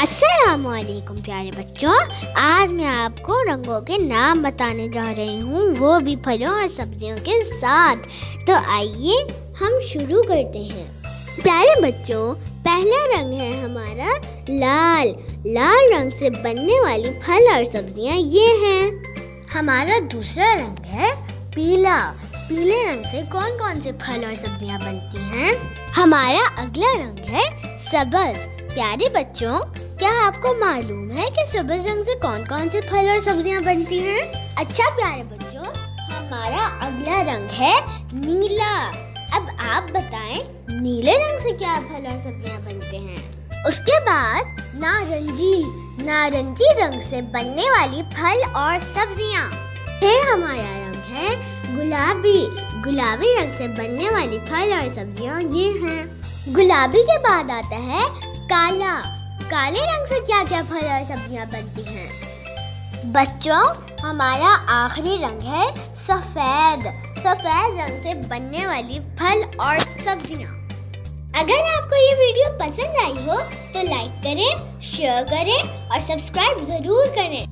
अस्सलामुअलैकुम प्यारे बच्चों, आज मैं आपको रंगों के नाम बताने जा रही हूँ, वो भी फलों और सब्जियों के साथ। तो आइए हम शुरू करते हैं। प्यारे बच्चों, पहला रंग है हमारा लाल। लाल रंग से बनने वाली फल और सब्जियाँ ये हैं। हमारा दूसरा रंग है पीला। पीले रंग से कौन कौन से फल और सब्जियाँ बनती हैं? हमारा अगला रंग है सब्ज। प्यारे बच्चों, क्या आपको मालूम है कि सब्ज रंग से कौन कौन से फल और सब्जियां बनती हैं? अच्छा प्यारे बच्चों, हमारा अगला रंग है नीला। अब आप बताएं, नीले रंग से क्या फल और सब्जियां बनते हैं? उसके बाद नारंगी। नारंगी रंग से बनने वाली फल और सब्जियां। फिर हमारा रंग है गुलाबी। गुलाबी रंग से बनने वाली फल और सब्जियां ये हैं। गुलाबी के बाद आता है काला। काले रंग से क्या क्या फल और सब्जियां बनती हैं? बच्चों, हमारा आखिरी रंग है सफेद। सफेद रंग से बनने वाली फल और सब्जियां। अगर आपको ये वीडियो पसंद आई हो तो लाइक करें, शेयर करें और सब्सक्राइब जरूर करें।